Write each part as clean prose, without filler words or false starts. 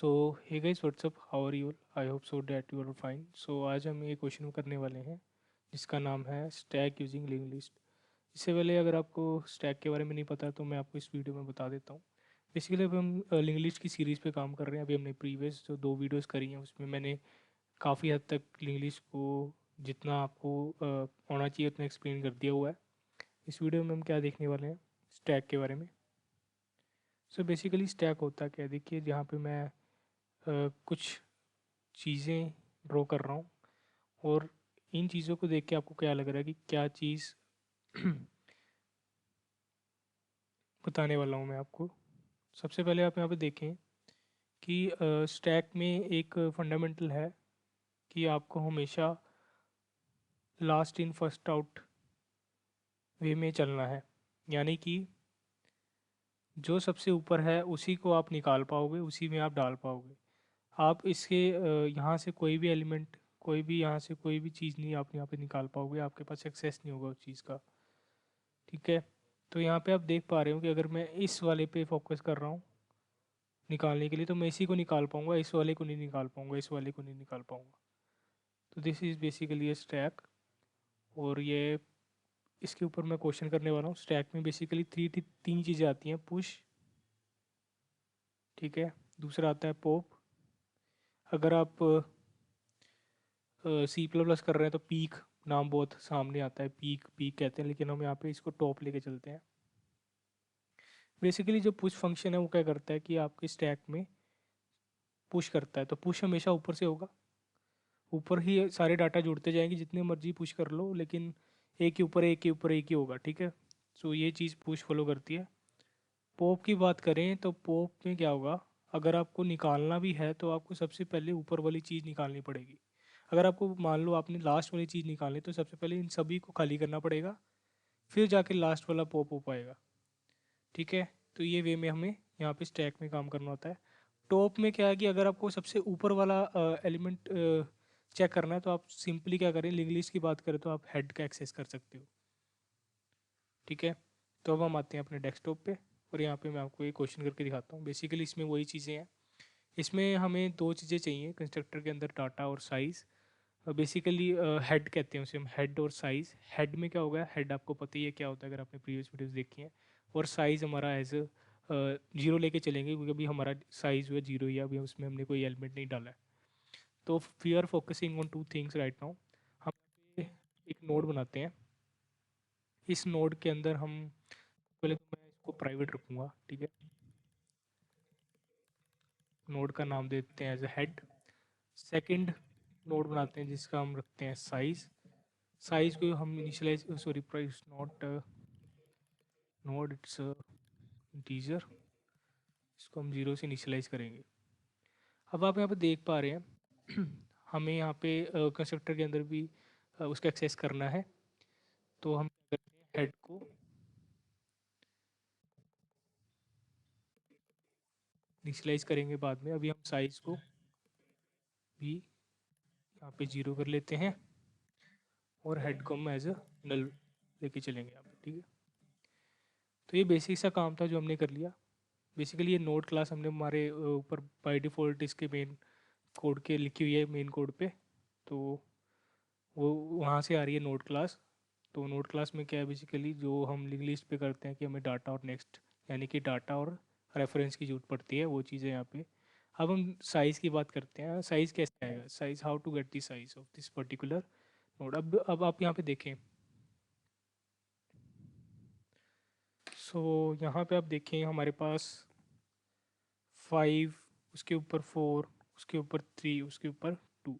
So hey guys what's up, how are you? I hope so that you are fine. So आज हम ये question करने वाले हैं जिसका नाम है स्टैक यूजिंग लिंक लिस्ट। इससे पहले अगर आपको स्टैक के बारे में नहीं पता तो मैं आपको इस वीडियो में बता देता हूँ। बेसिकली अभी हम लिंक लिस्ट की सीरीज़ पे काम कर रहे हैं। अभी हमने प्रीवियस जो 2 वीडियोस करी हैं उसमें मैंने काफ़ी हद तक लिंक लिस्ट को जितना आपको होना चाहिए उतना एक्सप्लेन कर दिया हुआ है। इस वीडियो में हम क्या देखने वाले हैं, स्टैक के बारे में। सो बेसिकली स्टैक होता क्या है, देखिए जहाँ पे मैं कुछ चीज़ें ड्रॉ कर रहा हूँ और इन चीज़ों को देख के आपको क्या लग रहा है कि क्या चीज़ बताने वाला हूँ मैं आपको। सबसे पहले आप यहाँ पे देखें कि स्टैक में एक फंडामेंटल है कि आपको हमेशा last in first out way में चलना है। यानी कि जो सबसे ऊपर है उसी को आप निकाल पाओगे, उसी में आप डाल पाओगे। आप इसके यहाँ से कोई भी एलिमेंट, कोई भी यहाँ से कोई भी चीज़ नहीं आप यहाँ पे निकाल पाओगे, आपके पास एक्सेस नहीं होगा उस चीज़ का। ठीक है, तो यहाँ पे आप देख पा रहे हो कि अगर मैं इस वाले पे फोकस कर रहा हूँ निकालने के लिए तो मैं इसी को निकाल पाऊंगा, इस वाले को नहीं निकाल पाऊंगा, इस वाले को नहीं निकाल पाऊंगा। तो this is basically A stack. और ये इसके ऊपर मैं क्वेश्चन करने वाला हूँ। स्टैक में बेसिकली तीन चीज़ें आती हैं। पुश, ठीक है, दूसरा आता है पॉप। अगर आप सी प्लस प्लस कर रहे हैं तो पीक नाम बहुत सामने आता है, पीक पीक कहते हैं, लेकिन हम यहाँ पे इसको टॉप लेके चलते हैं। बेसिकली जो पुश फंक्शन है वो क्या करता है कि आपके स्टैक में पुश करता है। तो पुश हमेशा ऊपर से होगा, ऊपर ही सारे डाटा जुड़ते जाएंगे, जितने मर्जी पुश कर लो लेकिन एक के ऊपर एक के ऊपर एक ही होगा। ठीक है, सो ये चीज़ पुश फॉलो करती है। पॉप की बात करें तो पॉप में क्या होगा, अगर आपको निकालना भी है तो आपको सबसे पहले ऊपर वाली चीज़ निकालनी पड़ेगी। अगर आपको मान लो आपने लास्ट वाली चीज़ निकालनी तो सबसे पहले इन सभी को खाली करना पड़ेगा, फिर जाके लास्ट वाला पॉप हो पाएगा। ठीक है, तो ये वे में हमें यहाँ पे स्टैक में काम करना होता है। टॉप में क्या है कि अगर आपको सबसे ऊपर वाला एलिमेंट चेक करना है तो आप सिंपली क्या करें, लिंक लिस्ट की बात करें तो आप हेड का एक्सेस कर सकते हो। ठीक है, तो अब हम आते हैं अपने डेस्कटॉप पे और यहाँ पे मैं आपको एक क्वेश्चन करके दिखाता हूँ। बेसिकली इसमें वही चीज़ें हैं। इसमें हमें दो चीज़ें चाहिए कंस्ट्रक्टर के अंदर, डाटा और साइज़। बेसिकली हेड कहते हैं उसे हम, हेड और साइज़। हेड में क्या होगा, हेड आपको पता ही है क्या होता है अगर आपने प्रीवियस वीडियोस देखी हैं। और साइज़ हमारा एज जीरो लेके चलेंगे क्योंकि अभी हमारा साइज़ जो है जीरो ही है, अभी उसमें हमने कोई एलिमेंट नहीं डाला है। तो we are focusing on two things right now. हम एक नोड बनाते हैं। इस नोड के अंदर हम पहले तो मैं इसको प्राइवेट रखूँगा। ठीक है, नोड का नाम देते हैं as a head. Second node बनाते हैं जिसका हम रखते हैं साइज़। साइज़ को हम initialize, sorry price not node, it's integer. इसको हम जीरो से इनिशियलाइज करेंगे। अब आप यहाँ पे देख पा रहे हैं हमें यहाँ पे कंस्ट्रक्टर के अंदर भी उसका एक्सेस करना है। तो हम क्या करते हैं, हेड को इनिशियलाइज करेंगे बाद में। अभी हम साइज़ को भी यहाँ पे जीरो कर लेते हैं और हेड को हम एज अ नल लेके चलेंगे यहाँ पे। ठीक है, तो ये बेसिक सा काम था जो हमने कर लिया। बेसिकली ये नोड क्लास हमने हमारे ऊपर बाय डिफ़ॉल्ट इसके मेन कोड के लिखी हुई है मेन कोड पे, तो वो वहाँ से आ रही है नोड क्लास। तो नोड क्लास में क्या है, बेसिकली जो हम लिंक लिस्ट पे करते हैं कि हमें डाटा और नेक्स्ट, यानी कि डाटा और रेफरेंस की जरूरत पड़ती है, वो चीज़ें यहाँ पे। अब हम साइज़ की बात करते हैं। साइज़ कैसे आएगा, size, how to get the size of this particular node. अब आप यहाँ पे देखें। सो यहाँ पे आप देखें हमारे पास 5, उसके ऊपर 4, उसके ऊपर 3, उसके ऊपर 2।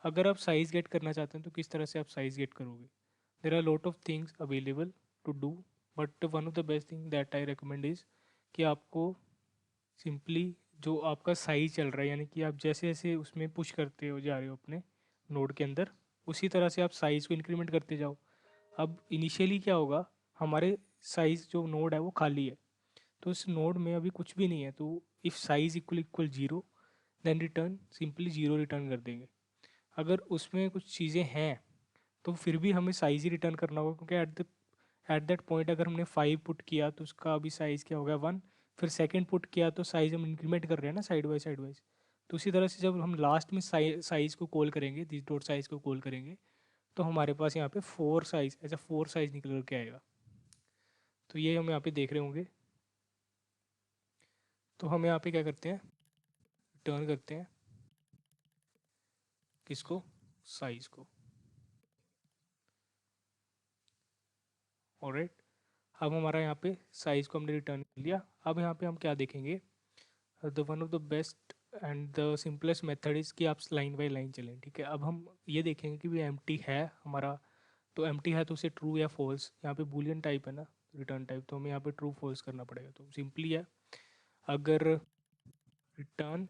अगर आप साइज़ गेट करना चाहते हैं तो किस तरह से आप साइज़ गेट करोगे। There are lot of things available to do, but one of the best thing that I recommend is कि आपको सिंपली जो आपका साइज चल रहा है, यानी कि आप जैसे जैसे उसमें पुश करते हो जा रहे हो अपने नोड के अंदर, उसी तरह से आप साइज़ को इंक्रीमेंट करते जाओ। अब इनिशियली क्या होगा, हमारे साइज़ जो नोड है वो खाली है, तो इस नोड में अभी कुछ भी नहीं है। तो if size equal equal zero then return, simply zero return कर देंगे। अगर उसमें कुछ चीज़ें हैं तो फिर भी हमें साइज़ ही रिटर्न करना होगा, क्योंकि एट दैट पॉइंट अगर हमने 5 पुट किया तो उसका अभी साइज़ क्या हो गया, 1। फिर सेकंड पुट किया तो साइज़ हम इंक्रीमेंट कर रहे हैं ना साइड वाइज। तो उसी तरह से जब हम लास्ट में साइज़ को कॉल करेंगे, दिस डॉट साइज़ को कॉल करेंगे, तो हमारे पास यहाँ पे 4 साइज़, ऐसा 4 साइज़ निकल के आएगा। तो ये हम यहाँ पे देख रहे होंगे। तो हम यहाँ पे क्या करते हैं, रिटर्न करते हैं किसको, साइज़ को। ऑलराइट, अब हमारा यहाँ पे साइज़ को हमने रिटर्न कर लिया। अब यहाँ पे हम क्या देखेंगे, the one of the best and the simplest method is कि आप लाइन बाय लाइन चलें। ठीक है, अब हम ये देखेंगे कि भी एम्प्टी है हमारा, तो एम्प्टी है तो उसे ट्रू या फॉल्स, यहाँ पे बूलियन टाइप है ना रिटर्न टाइप, तो हमें यहाँ पे ट्रू फॉल्स करना पड़ेगा। तो सिंपली है, अगर रिटर्न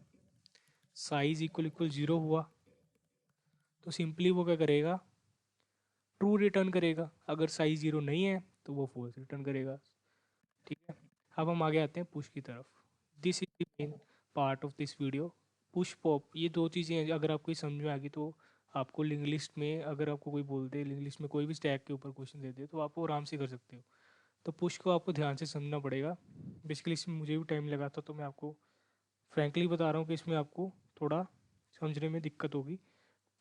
साइज इक्वल इक्वल 0 हुआ तो सिंपली वो क्या करेगा, ट्रू रिटर्न करेगा। अगर साइज 0 नहीं है तो वो फॉल्स रिटर्न करेगा। ठीक है, अब हम आगे आते हैं पुश की तरफ। This is the main part of this video, push pop. ये दो चीज़ें अगर आपको समझ में आ गई तो आपको लिंक लिस्ट में, अगर आपको कोई बोलते लिंक लिस्ट में कोई भी स्टैक के ऊपर क्वेश्चन दे दे तो आप वो आराम से कर सकते हो। तो पुश को आपको ध्यान से समझना पड़ेगा। बेसिकली इसमें मुझे भी टाइम लगा था, तो मैं आपको फ्रैंकली बता रहा हूँ कि इसमें आपको थोड़ा समझने में दिक्कत होगी।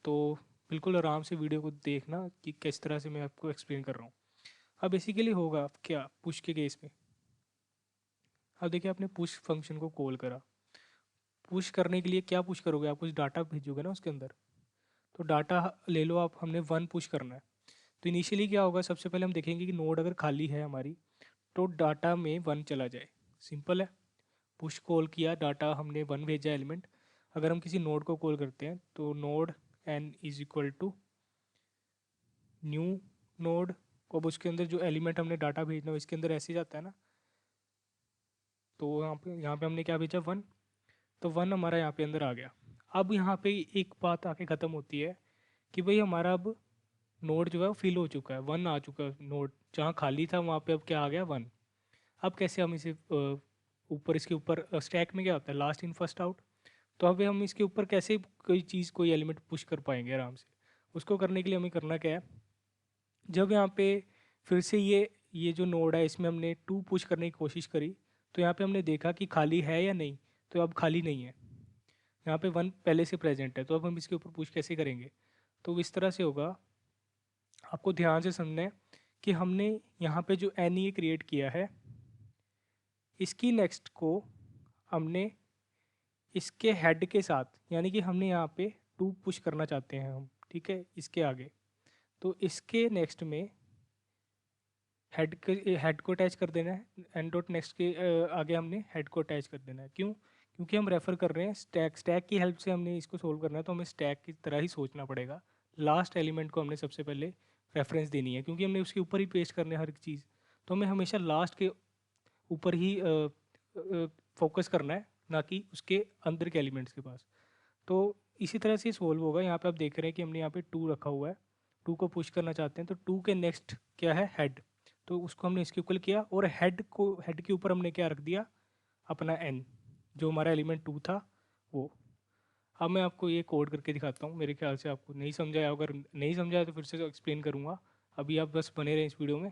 तो बिल्कुल आराम से वीडियो को देखना कि किस तरह से मैं आपको एक्सप्लेन कर रहा हूँ। अब बेसिकली होगा क्या पुश के केस में, अब देखिए आपने पुश फंक्शन को कॉल करा। पुश करने के लिए क्या पुश करोगे, आप कुछ डाटा भेजोगे ना उसके अंदर। तो डाटा ले लो आप, हमने 1 पुश करना है। तो इनिशियली क्या होगा, सबसे पहले हम देखेंगे कि नोड अगर खाली है हमारी तो डाटा में 1 चला जाए। सिंपल है, पुश कॉल किया, डाटा हमने 1 भेजा एलिमेंट। अगर हम किसी नोड को कॉल करते हैं तो node n is equal to new node, अब उसके अंदर जो एलिमेंट हमने डाटा भेजना है इसके अंदर ऐसे ही जाता है ना। तो यहाँ पे हमने क्या भेजा 1, तो 1 हमारा यहाँ पे अंदर आ गया। अब यहाँ पे एक बात आके ख़त्म होती है कि भाई हमारा अब नोड जो है वो फिल हो चुका है, 1 आ चुका है। नोड जहाँ खाली था वहाँ पे अब क्या आ गया 1। अब कैसे हम इसे ऊपर, इसके ऊपर स्टैक में क्या होता है लास्ट इन फर्स्ट आउट, तो अब हम इसके ऊपर कैसे कोई चीज़ कोई एलिमेंट पुश कर पाएंगे आराम से। उसको करने के लिए हमें करना क्या है, जब यहाँ पे फिर से ये जो नोड है इसमें हमने 2 पुश करने की कोशिश करी, तो यहाँ पे हमने देखा कि खाली है या नहीं, तो अब खाली नहीं है। यहाँ पे 1 पहले से प्रेजेंट है, तो अब हम इसके ऊपर पुश कैसे करेंगे। तो इस तरह से होगा, आपको ध्यान से समझना है कि हमने यहाँ पे जो एन ए क्रिएट किया है, इसकी नेक्स्ट को हमने इसके हेड के साथ, यानी कि हमने यहाँ पे 2 पुश करना चाहते हैं हम, ठीक है, इसके आगे। तो इसके नेक्स्ट में हेड को अटैच कर देना है, एन डॉट नेक्स्ट के आगे हमने हेड को अटैच कर देना है। क्यों, क्योंकि हम रेफ़र कर रहे हैं स्टैक की हेल्प से हमने इसको सोल्व करना है, तो हमें स्टैक की तरह ही सोचना पड़ेगा। लास्ट एलिमेंट को हमने सबसे पहले रेफरेंस देनी है, क्योंकि हमने उसके ऊपर ही पेस्ट करने हर एक चीज़, तो हमें हमेशा लास्ट के ऊपर ही फोकस करना है, ना कि उसके अंदर के एलिमेंट्स के पास। तो इसी तरह से सोल्व होगा। यहाँ पे आप देख रहे हैं कि हमने यहाँ पे 2 रखा हुआ है, 2 को पुश करना चाहते हैं, तो 2 के नेक्स्ट क्या है हेड, तो उसको हमने इसके इक्वल किया, और हेड के ऊपर हमने क्या रख दिया, अपना एन, जो हमारा एलिमेंट 2 था वो। अब मैं आपको ये कोड करके दिखाता हूँ, मेरे ख्याल से आपको नहीं समझा है, अगर नहीं समझा है तो फिर से एक्सप्लेन करूँगा। अभी आप बस बने रहें इस वीडियो में।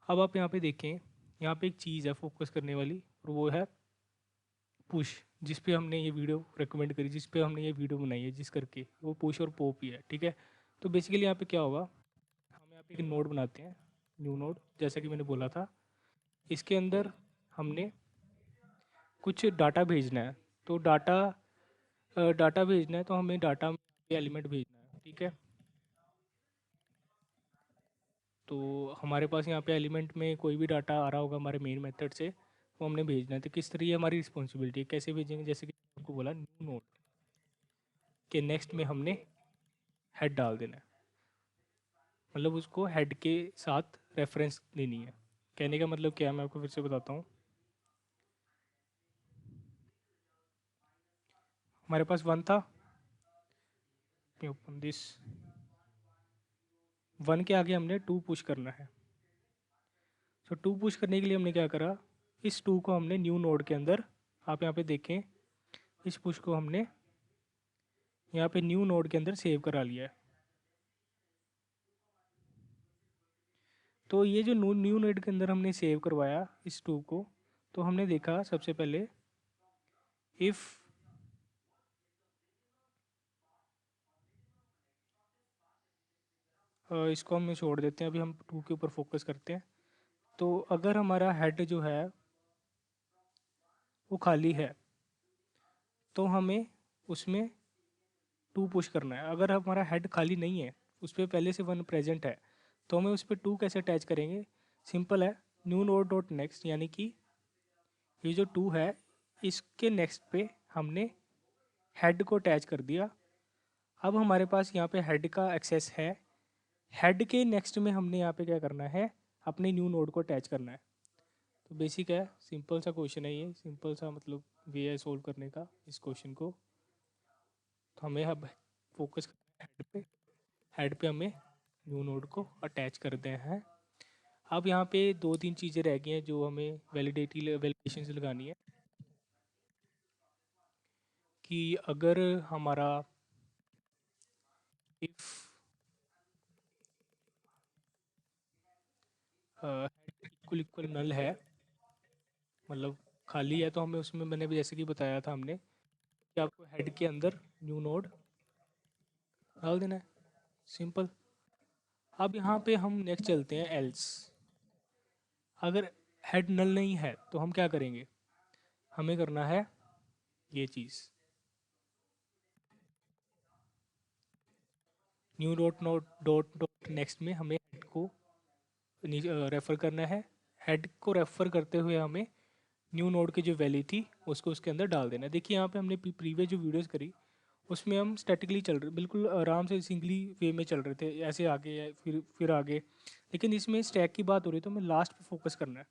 अब आप यहाँ पे देखें, यहाँ पे एक चीज़ है फोकस करने वाली, और वो है पुश, जिस पे हमने ये वीडियो रिकमेंड करी, जिस पे हमने ये वीडियो बनाई है, जिस करके वो पुश और पॉप ही है। ठीक है, तो बेसिकली यहाँ पे क्या होगा, हम यहाँ पे एक नोड बनाते हैं, न्यू नोड, जैसा कि मैंने बोला था। इसके अंदर हमने कुछ डाटा भेजना है, तो डाटा भेजना है, तो हमें डाटा में एलिमेंट भेजना है। ठीक है, तो हमारे पास यहाँ पे एलिमेंट में कोई भी डाटा आ रहा होगा हमारे मेन मेथड से, वो हमने भेजना है। तो किस तरह, ये हमारी रिस्पॉन्सिबिलिटी है, कैसे भेजेंगे, जैसे कि आपको बोला न्यू नोड के नेक्स्ट में हमने हेड डाल देना है, मतलब उसको हेड के साथ रेफरेंस देनी है। कहने का मतलब क्या है, मैं आपको फिर से बताता हूँ। हमारे पास 1 था, ओपन दिस, 1 के आगे हमने 2 पुश करना है। तो 2 पुश करने के लिए हमने क्या करा, इस 2 को हमने न्यू नोड के अंदर, आप यहाँ पे देखें, इस पुश को हमने यहाँ पे न्यू नोड के अंदर सेव करा लिया है। तो ये जो न्यू नोड के अंदर हमने सेव करवाया इस 2 को, तो हमने देखा सबसे पहले इफ़ इसको हम छोड़ देते हैं, अभी हम 2 के ऊपर फोकस करते हैं। तो अगर हमारा हेड जो है वो खाली है तो हमें उसमें 2 पुश करना है। अगर हमारा हेड खाली नहीं है, उस पर पहले से 1 प्रेजेंट है, तो हमें उस पर 2 कैसे अटैच करेंगे? सिंपल है, न्यू नोड डॉट नेक्स्ट, यानी कि ये जो 2 है इसके नेक्स्ट पे हमने हेड को अटैच कर दिया। अब हमारे पास यहाँ पे हेड का एक्सेस है। हेड के नेक्स्ट में हमने यहाँ पे क्या करना है, अपने न्यू नोड को अटैच करना है। तो बेसिक है, सिंपल सा क्वेश्चन है ये, सिंपल सा मतलब वे है सॉल्व करने का इस क्वेश्चन को। तो हमें अब फोकस करना है हेड पे। हेड पे हमें न्यू नोड को अटैच करते हैं। अब यहाँ पे 2-3 चीज़ें रह गई हैं जो हमें वैलिडेशन से लगानी है, कि अगर हमारा इफ़ इक्वल इक्वल नल है, मतलब खाली है, तो हमें उसमें मैंने भी जैसे कि बताया था हमने कि आपको हेड के अंदर न्यू नोड डाल देना है, सिंपल। अब यहाँ पे हम नेक्स्ट चलते हैं एल्स। अगर हेड नल नहीं है तो हम क्या करेंगे, हमें करना है ये चीज़, न्यू डॉट नेक्स्ट में हमें हेड को रेफ़र करना है। हेड को रेफ़र करते हुए हमें न्यू नोड की जो वैल्यू थी उसको उसके अंदर डाल देना है। देखिए यहाँ पे हमने प्रीवियस जो वीडियोस करी उसमें हम स्टैटिकली चल रहे, बिल्कुल आराम से सिंगली वे में चल रहे थे, ऐसे आगे या फिर आगे। लेकिन इसमें स्टैक की बात हो रही है तो हमें लास्ट पे फोकस करना है।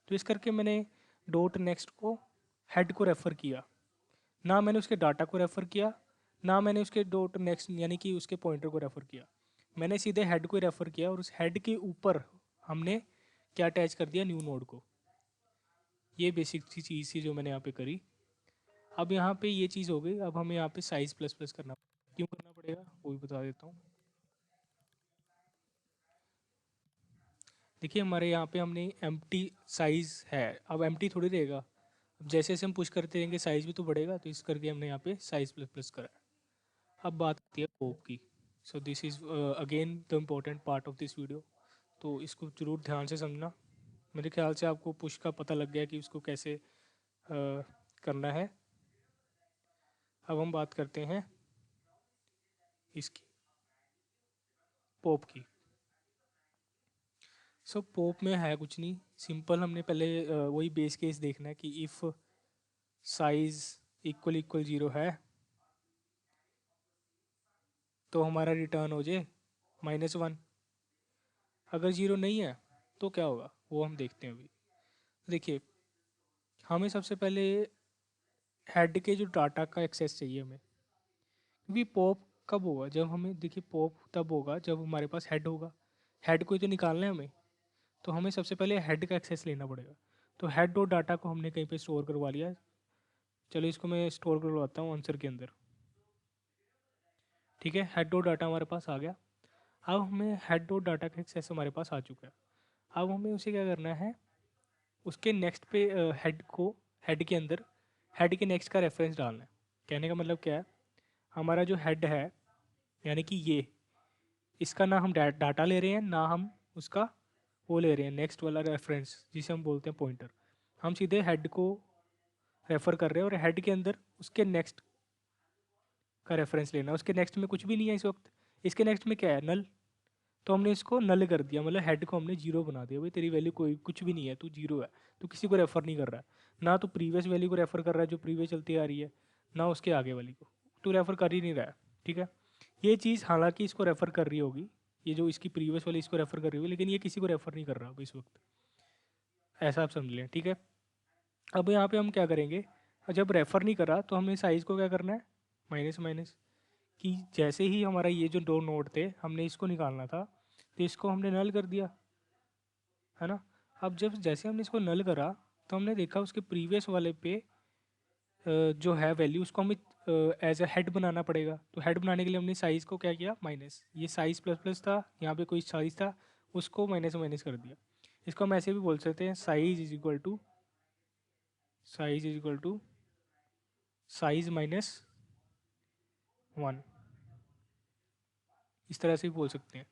तो इस करके मैंने डॉट नेक्स्ट को हेड को रेफ़र किया, ना मैंने उसके डाटा को रेफ़र किया, ना मैंने उसके डॉट नेक्स्ट यानी कि उसके पॉइंटर को रेफ़र किया। मैंने सीधे हेड को रेफ़र किया और उस हेड के ऊपर हमने क्या अटैच कर दिया, न्यू नोड को। ये बेसिक सी चीज़ थी जो मैंने यहाँ पे करी। अब यहाँ पे ये चीज़ हो गई, अब हमें यहाँ पे साइज़ प्लस प्लस करना, क्यों करना पड़ेगा वो भी बता देता हूँ। देखिए हमारे यहाँ पे हमने एम्प्टी साइज़ है, अब एम्प्टी थोड़ी रहेगा, अब जैसे जैसे हम पुश करते रहेंगे साइज़ भी तो बढ़ेगा, तो इस करके हमने यहाँ पे साइज़ प्लस प्लस करा है। अब बात आती है पोप की। So this is again the important part of this video, तो इसको ज़रूर ध्यान से समझना। मेरे ख्याल से आपको पुश का पता लग गया कि उसको कैसे करना है। अब हम बात करते हैं इसकी, पोप की। सो पोप में है कुछ नहीं, सिंपल हमने पहले वही बेस केस देखना है कि इफ़ साइज़ इक्वल इक्वल 0 है तो हमारा रिटर्न हो जाए -1। अगर 0 नहीं है तो क्या होगा वो हम देखते हैं अभी। देखिए हमें सबसे पहले हेड के जो डाटा का एक्सेस चाहिए हमें, क्योंकि पॉप कब होगा, जब हमें, देखिए पॉप तब होगा जब हमारे पास हेड होगा। हेड को ही तो निकालना है हमें, तो हमें सबसे पहले हेड का एक्सेस लेना पड़ेगा। तो हेड और डाटा को हमने कहीं पे स्टोर करवा लिया। चलो इसको मैं स्टोर करवाता हूँ आंसर के अंदर। ठीक है, हेड और डाटा हमारे पास आ गया। अब हमें हेड और डाटा का एक्सेस हमारे पास आ चुका है। अब हमें उसे क्या करना है, उसके नेक्स्ट पे हेड को, हेड के अंदर हेड के नेक्स्ट का रेफरेंस डालना है। कहने का मतलब क्या है, हमारा जो हेड है यानी कि ये, इसका ना हम डाटा ले रहे हैं ना हम उसका वो ले रहे हैं नेक्स्ट वाला रेफरेंस जिसे हम बोलते हैं पॉइंटर। हम सीधे हेड को रेफ़र कर रहे हैं और हेड के अंदर उसके नेक्स्ट का रेफरेंस लेना है। उसके नेक्स्ट में कुछ भी नहीं है इस वक्त, इसके नेक्स्ट में क्या है, नल। तो हमने इसको नल कर दिया, मतलब हेड को हमने जीरो बना दिया। भाई तेरी वैल्यू कोई कुछ भी नहीं है, तू जीरो है, तू किसी को रेफ़र नहीं कर रहा है, ना तो प्रीवियस वैल्यू को रेफ़र कर रहा है जो प्रीवियस चलती आ रही है, ना उसके आगे वाली को, तू रेफ़र कर ही नहीं रहा है। ठीक है, ये चीज़ हालांकि इसको रेफ़र कर रही होगी, ये जो इसकी प्रीवियस वाली इसको रेफ़र कर रही होगी, लेकिन ये किसी को रेफ़र नहीं कर रहा अब इस वक्त, ऐसा आप समझ लें। ठीक है, अब यहाँ पे हम क्या करेंगे, जब रेफ़र नहीं करा तो हमें साइज़ को क्या करना है, माइनस माइनस, कि जैसे ही हमारा ये जो 2 नोड थे हमने इसको निकालना था तो इसको हमने नल कर दिया, है ना। अब जब जैसे हमने इसको नल करा तो हमने देखा उसके प्रीवियस वाले पे जो है वैल्यू उसको हमें एज अ हेड बनाना पड़ेगा। तो हेड बनाने के लिए हमने साइज़ को क्या किया, माइनस, ये साइज़ प्लस प्लस था, यहाँ पे कोई साइज़ था, उसको माइनस से माइनस कर दिया। इसको हम ऐसे भी बोल सकते हैं size is equal to size minus 1, इस तरह से भी बोल सकते हैं,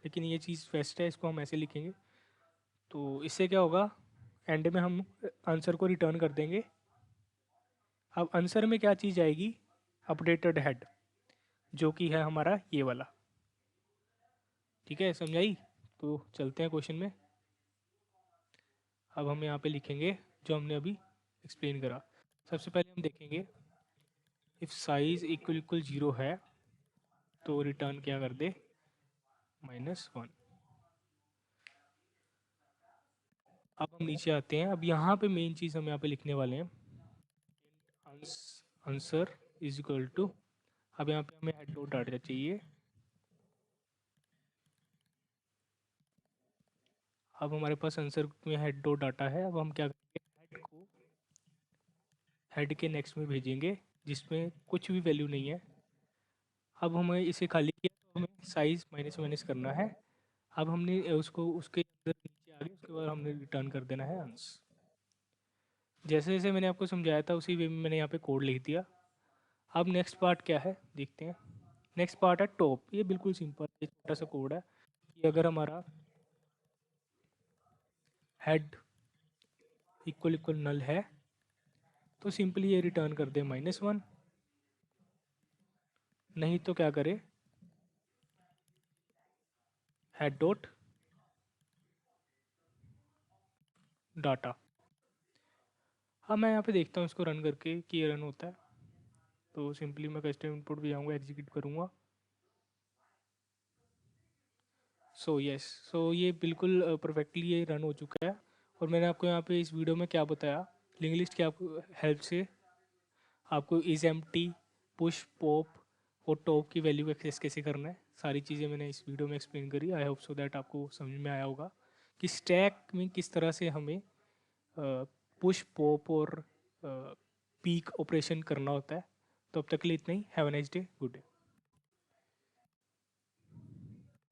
लेकिन ये चीज़ बेस्ट है, इसको हम ऐसे लिखेंगे। तो इससे क्या होगा, एंड में हम आंसर को रिटर्न कर देंगे। अब आंसर में क्या चीज़ आएगी, अपडेटेड हेड, जो कि है हमारा ये वाला। ठीक है, समझाई? तो चलते हैं क्वेश्चन में। अब हम यहाँ पे लिखेंगे जो हमने अभी एक्सप्लेन करा। सबसे पहले हम देखेंगे इफ़ साइज इक्वल इक्वल 0 है तो रिटर्न क्या कर दे, -1। अब हम नीचे आते हैं। अब यहाँ पे मेन चीज़ हम यहाँ पे लिखने वाले हैं, आंसर इज इक्वल टू, अब यहाँ पे हमें हेड डॉट डाटा चाहिए। अब हमारे पास आंसर में हेड डॉट डाटा है। अब हम क्या करेंगे, हेड को हेड के नेक्स्ट में भेजेंगे जिसमें कुछ भी वैल्यू नहीं है। अब हमें इसे खाली किया तो हमें साइज माइनस माइनस करना है। अब हमने उसको उसके अंदर नीचे आ गए, उसके बाद हमने रिटर्न कर देना है आंसर। जैसे जैसे मैंने आपको समझाया था उसी वे में मैंने यहाँ पे कोड लिख दिया। अब नेक्स्ट पार्ट क्या है देखते हैं। नेक्स्ट पार्ट है टॉप। ये बिल्कुल सिंपल एक छोटा सा कोड है कि अगर हमारा हेड इक्वल इक्वल नल है तो सिंपली ये रिटर्न कर दे -1, नहीं तो क्या करे, हेड डॉट डाटा। अब मैं यहाँ पे देखता हूँ इसको रन करके कि ये रन होता है। तो सिंपली मैं कस्टम इनपुट भी जाऊँगा, एग्जीक्यूट करूँगा। सो ये बिल्कुल परफेक्टली ये रन हो चुका है। और मैंने आपको यहाँ पे इस वीडियो में क्या बताया, लिंक लिस्ट की आपको हेल्प से आपको इज एम्प्टी, पुश, पॉप और टॉप की वैल्यू एक्सेस कैसे करना है, सारी चीज़ें मैंने इस वीडियो में एक्सप्लेन करी। आई होप सो दैट आपको समझ में आया होगा कि स्टैक में किस तरह से हमें पुश, पॉप और पीक ऑपरेशन करना होता है। तो अब तक के लिए इतना ही। Have a nice day, good day.